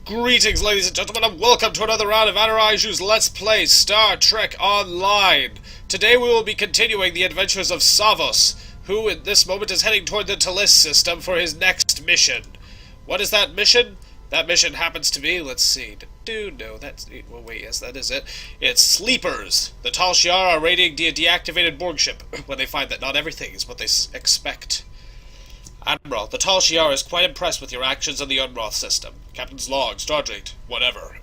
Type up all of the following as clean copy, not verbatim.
Greetings, ladies and gentlemen, and welcome to another round of Adiraiju's Let's Play Star Trek Online. Today we will be continuing the adventures of Savos, who in this moment is heading toward the Tal system for his next mission. What is that mission? That mission happens to be, let's see, no, that's, well wait, yes, that is it. It's Sleepers. The Tal Shiar are raiding the deactivated Borg ship when they find that not everything is what they expect. Admiral, the Tal Shiar is quite impressed with your actions on the Unroth system. Captain's log, Stardate, whatever.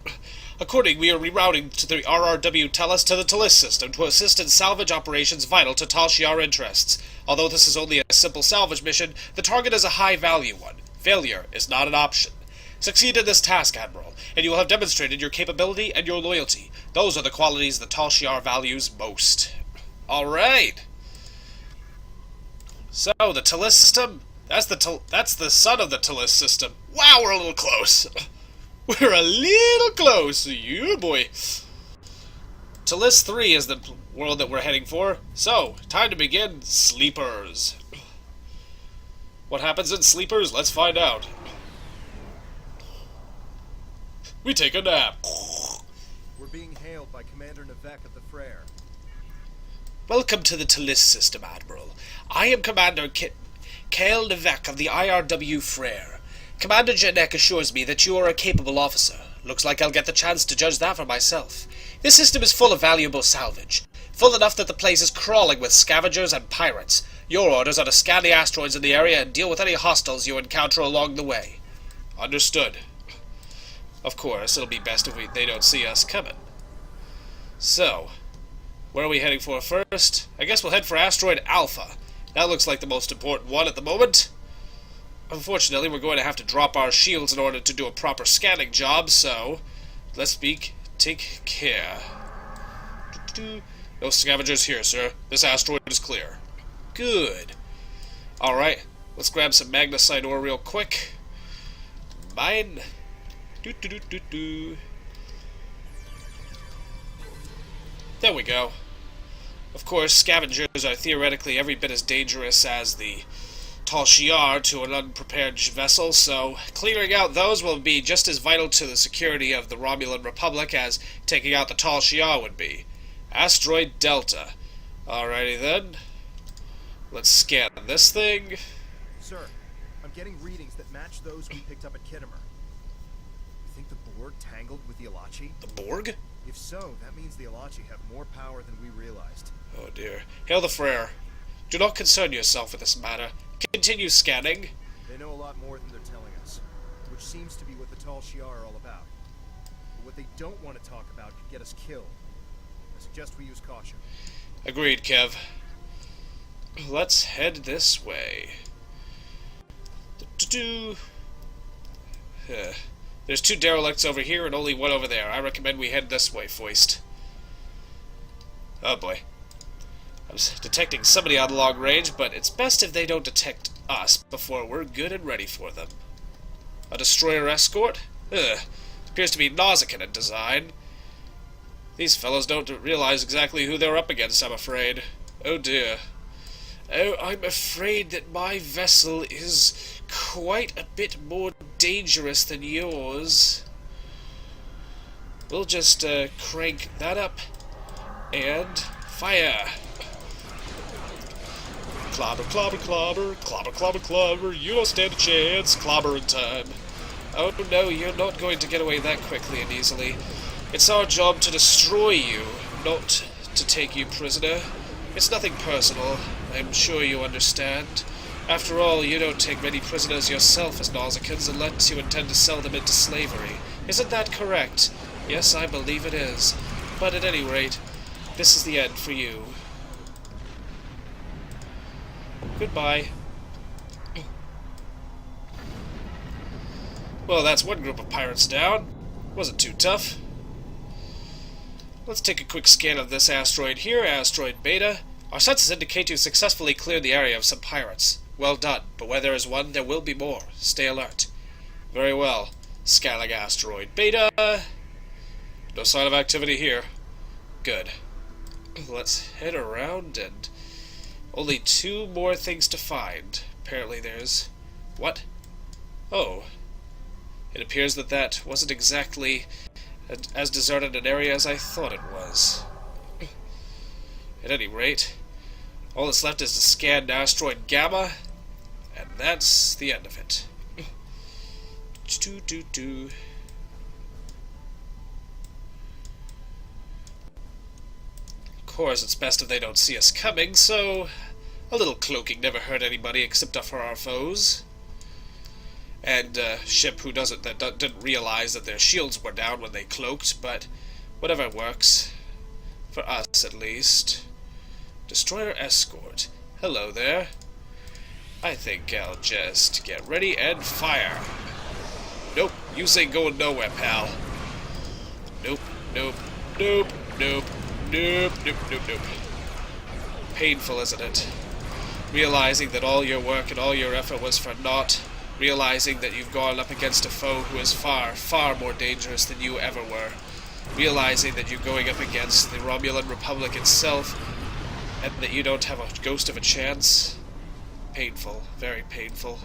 Accordingly, we are rerouting to the RRW Tellus to the Tal system to assist in salvage operations vital to Tal Shiar interests. Although this is only a simple salvage mission, the target is a high-value one. Failure is not an option. Succeed in this task, Admiral, and you will have demonstrated your capability and your loyalty. Those are the qualities the Tal Shiar values most. Alright. So, the Tal system? That's the son of the Tal system. Wow, we're a little close. We're a little close. Yeah, boy. Tal 3 is the world that we're heading for. So, time to begin Sleepers. What happens in Sleepers? Let's find out. We take a nap. We're being hailed by Commander Navek of the Frere. Welcome to the Tal system, Admiral. I am Commander Kael Navek of the IRW Frere. Commander Janek assures me that you are a capable officer. Looks like I'll get the chance to judge that for myself. This system is full of valuable salvage. Full enough that the place is crawling with scavengers and pirates. Your orders are to scan the asteroids in the area and deal with any hostiles you encounter along the way. Understood. Of course, it'll be best if they don't see us coming. So, where are we heading for first? I guess we'll head for asteroid Alpha. That looks like the most important one at the moment. Unfortunately, we're going to have to drop our shields in order to do a proper scanning job, so let's take care. No scavengers here, sir. This asteroid is clear. Good. Alright, let's grab some magnesite ore real quick. Mine. There we go. Of course, scavengers are theoretically every bit as dangerous as the Tal Shiar to an unprepared vessel, so clearing out those will be just as vital to the security of the Romulan Republic as taking out the Tal Shiar would be. Asteroid Delta. Alrighty then. Let's scan this thing. Sir, I'm getting readings that match those we picked up at Kittimer. You think the Borg tangled with the Alachi? The Borg? If so, that means the Alachi have more power than we realized. Oh dear. Hail the Frere. Do not concern yourself with this matter. Continue scanning. They know a lot more than they're telling us, which seems to be what the Tal Shiar are all about. But what they don't want to talk about could get us killed. I suggest we use caution. Agreed, Kev. Let's head this way. There's 2 derelicts over here and only 1 over there. I recommend we head this way, Foist. Oh boy. I was detecting somebody on long range, but it's best if they don't detect us before we're good and ready for them. A destroyer escort? Ugh. Appears to be Nausicaan in design. These fellows don't realize exactly who they're up against, I'm afraid. Oh dear. Oh, I'm afraid that my vessel is quite a bit more dangerous than yours. We'll just crank that up and fire. Clobber, clobber, clobber, clobber, clobber, clobber, you don't stand a chance, clobbering time. Oh no, you're not going to get away that quickly and easily. It's our job to destroy you, not to take you prisoner. It's nothing personal, I'm sure you understand. After all, you don't take many prisoners yourself as Nausicaans unless you intend to sell them into slavery. Isn't that correct? Yes, I believe it is. But at any rate, this is the end for you. Goodbye. Well, that's one group of pirates down. Wasn't too tough. Let's take a quick scan of this asteroid here, asteroid Beta. Our sensors indicate you successfully cleared the area of some pirates. Well done, but where there is one, there will be more. Stay alert. Very well. Scanning asteroid Beta. No sign of activity here. Good. Let's head around and... only 2 more things to find. Apparently there's... what? Oh. It appears that that wasn't exactly as deserted an area as I thought it was. At any rate, all that's left is to scan asteroid Gamma, and that's the end of it. Of course, it's best if they don't see us coming, so a little cloaking never hurt anybody except for our foes. And ship who didn't realize that their shields were down when they cloaked, but whatever works. For us, at least. Destroyer escort. Hello there. I think I'll just get ready and fire. Nope, you ain't going nowhere, pal. Nope, nope, nope, nope, nope, nope, nope, nope. Painful, isn't it? Realizing that all your work and all your effort was for naught. Realizing that you've gone up against a foe who is far, far more dangerous than you ever were. Realizing that you're going up against the Romulan Republic itself, and that you don't have a ghost of a chance. Painful. Very painful.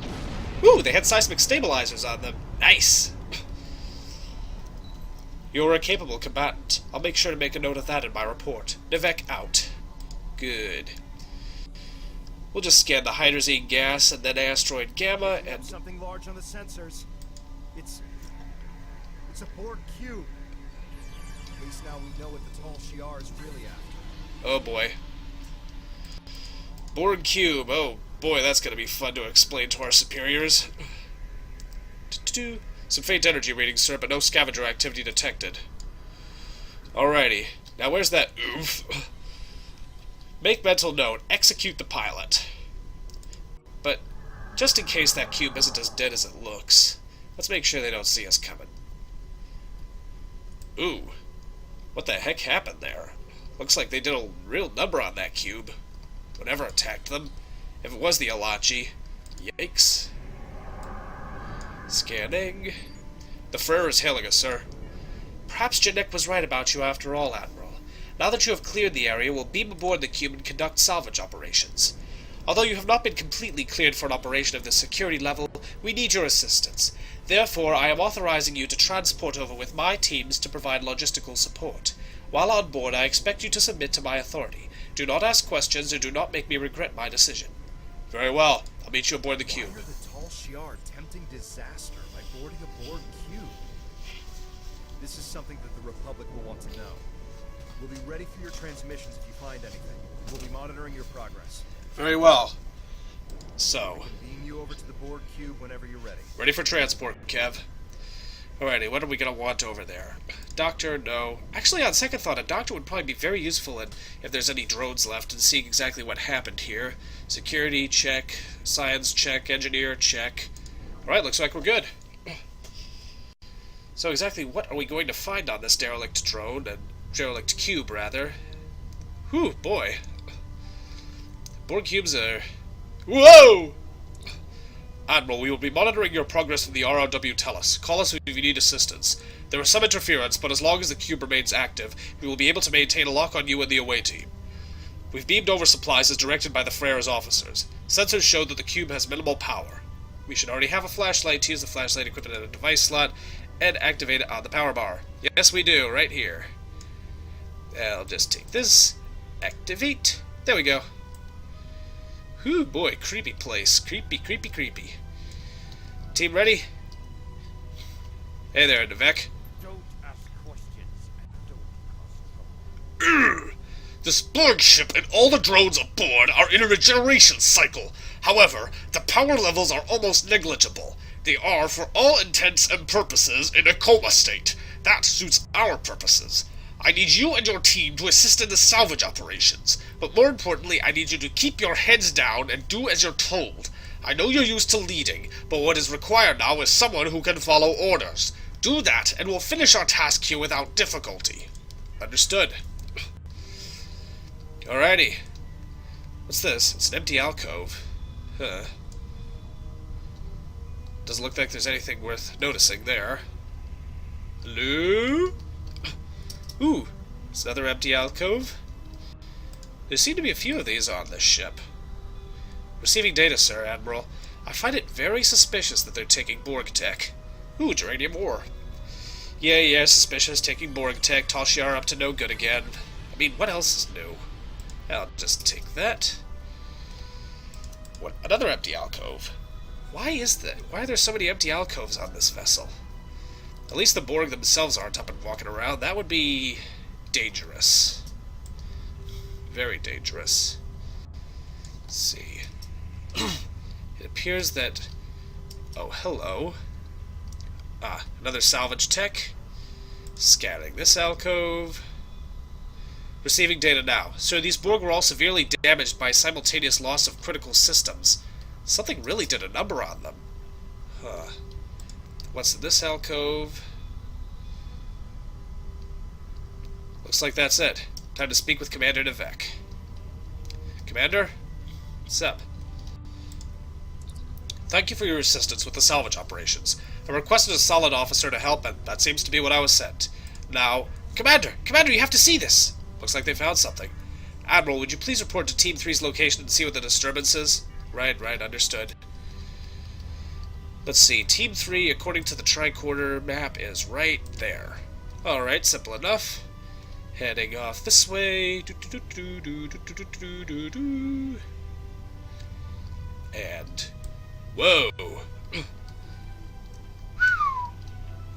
Ooh, they had seismic stabilizers on them. Nice! You're a capable combatant. I'll make sure to make a note of that in my report. Nivek out. Good. We'll just scan the hydrazine gas and then asteroid Gamma and... Something large on the sensors. It's a Borg cube. At least now we know what the Tal Shiar is really after. Oh boy. Borg cube. Oh boy, that's gonna be fun to explain to our superiors. Some faint energy readings, sir, but no scavenger activity detected. Alrighty. Now where's that oof? Make mental note. Execute the pilot. But just in case that cube isn't as dead as it looks, let's make sure they don't see us coming. Ooh. What the heck happened there? Looks like they did a real number on that cube. Whatever attacked them. If it was the Alachi. Yikes. Scanning. The Frere is hailing us, sir. Perhaps Janek was right about you after all, Admiral. Now that you have cleared the area, we'll beam aboard the cube and conduct salvage operations. Although you have not been completely cleared for an operation of this security level, we need your assistance. Therefore, I am authorizing you to transport over with my teams to provide logistical support. While on board, I expect you to submit to my authority. Do not ask questions or do not make me regret my decision. Very well. I'll meet you aboard the cube. Why are the Tal Shiar tempting disaster by boarding a Borg cube? This is something that the Republic will want to know. We'll be ready for your transmissions if you find anything. We'll be monitoring your progress. Very well. So. Beam you over to the Borg cube whenever you're ready. Ready for transport, Kev. Alrighty, what are we going to want over there? Doctor, no. Actually, on second thought, a doctor would probably be very useful if there's any drones left and seeing exactly what happened here. Security, check. Science, check. Engineer, check. Alright, looks like we're good. So exactly what are we going to find on this derelict drone, and derelict cube, rather? Whew, boy. Borg cubes are... Whoa! Admiral, we will be monitoring your progress from the ROW Tellus. Call us if you need assistance. There is some interference, but as long as the cube remains active, we will be able to maintain a lock on you and the away team. We've beamed over supplies as directed by the Frere's officers. Sensors show that the cube has minimal power. We should already have a flashlight to use the flashlight equipment in a device slot and activate it on the power bar. Yes, we do, right here. I'll just take this. Activate. There we go. Whew, boy, creepy place. Creepy, creepy, creepy. Team ready? Hey there, Nivek. Don't ask questions and don't cause trouble. This Borg ship and all the drones aboard are in a regeneration cycle. However, the power levels are almost negligible. They are, for all intents and purposes, in a coma state. That suits our purposes. I need you and your team to assist in the salvage operations, but more importantly, I need you to keep your heads down and do as you're told. I know you're used to leading, but what is required now is someone who can follow orders. Do that, and we'll finish our task here without difficulty. Understood. Alrighty. What's this? It's an empty alcove. Huh. Doesn't look like there's anything worth noticing there. Hello? Ooh, it's another empty alcove. There seem to be a few of these on this ship. Receiving data, sir, Admiral. I find it very suspicious that they're taking Borg tech. Ooh, geranium ore. Yeah, suspicious. Taking Borg tech. Tal Shiar up to no good again. I mean, what else is new? I'll just take that. What? Another empty alcove. Why is that? Why are there so many empty alcoves on this vessel? At least the Borg themselves aren't up and walking around. That would be dangerous. Very dangerous. Let's see. It appears that... Oh, hello. Ah, another salvage tech. Scanning this alcove. Receiving data now. So these Borg were all severely damaged by simultaneous loss of critical systems. Something really did a number on them. Huh. What's in this alcove? Looks like that's it. Time to speak with Commander Nivek. Commander? What's up? Thank you for your assistance with the salvage operations. I requested a solid officer to help, and that seems to be what I was sent. Now... Commander, you have to see this! Looks like they found something. Admiral, would you please report to Team 3's location and see what the disturbance is? Right, understood. Let's see, Team 3, according to the tricorder map, is right there. Alright, simple enough. Heading off this way. And... Whoa!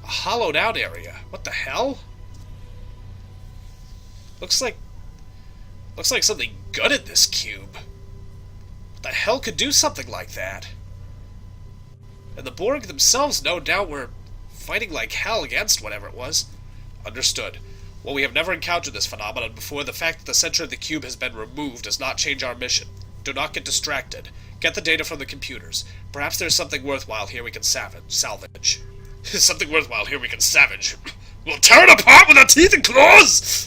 A hollowed out area. What the hell? Looks like something gutted this cube. What the hell could do something like that? And the Borg themselves, no doubt, were fighting like hell against whatever it was. Understood. While we have never encountered this phenomenon before, the fact that the center of the cube has been removed does not change our mission. Do not get distracted. Get the data from the computers. Perhaps there's something worthwhile here we can salvage. Something worthwhile here we can salvage. We'll tear it apart with our teeth and claws!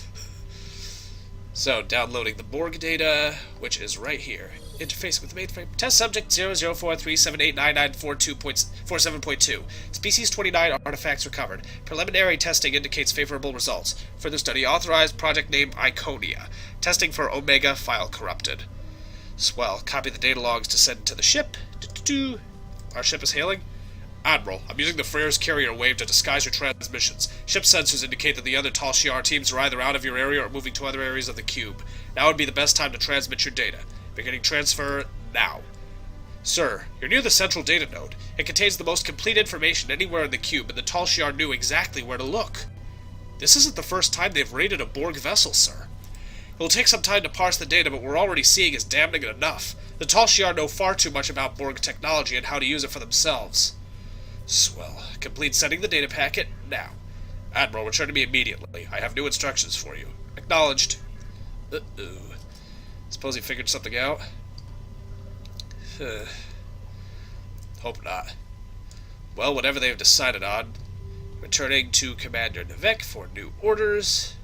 So, downloading the Borg data, which is right here. Interface with the mainframe. Test subject 0043789942.47.2. Species 29 artifacts recovered. Preliminary testing indicates favorable results. Further study authorized. Project name Iconia. Testing for Omega file corrupted. Swell. Copy the data logs to send to the ship. Our ship is hailing. Admiral, I'm using the Freyr's carrier wave to disguise your transmissions. Ship sensors indicate that the other Tal Shiar teams are either out of your area or moving to other areas of the cube. Now would be the best time to transmit your data. Beginning transfer now. Sir, you're near the central data node. It contains the most complete information anywhere in the cube, and the Tal Shiar knew exactly where to look. This isn't the first time they've raided a Borg vessel, sir. It will take some time to parse the data, but what we're already seeing is damning enough. The Tal Shiar know far too much about Borg technology and how to use it for themselves. Swell. Complete sending the data packet now. Admiral, return to me immediately. I have new instructions for you. Acknowledged. Uh-oh. Suppose he figured something out? Hope not. Well, whatever they've decided on. Returning to Commander Nivek for new orders.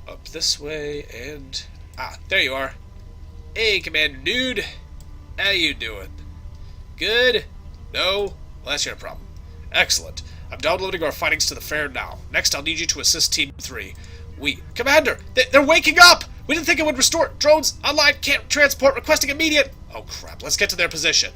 Up this way, and... Ah, there you are. Hey, Commander Dude. How you doing? Good? No? Well, that's your problem. Excellent. I'm downloading our findings to the fair now. Next, I'll need you to assist Team 3. Commander! They're waking up! We didn't think it would restore. Drones, online, can't transport, requesting immediate... Oh, crap. Let's get to their position.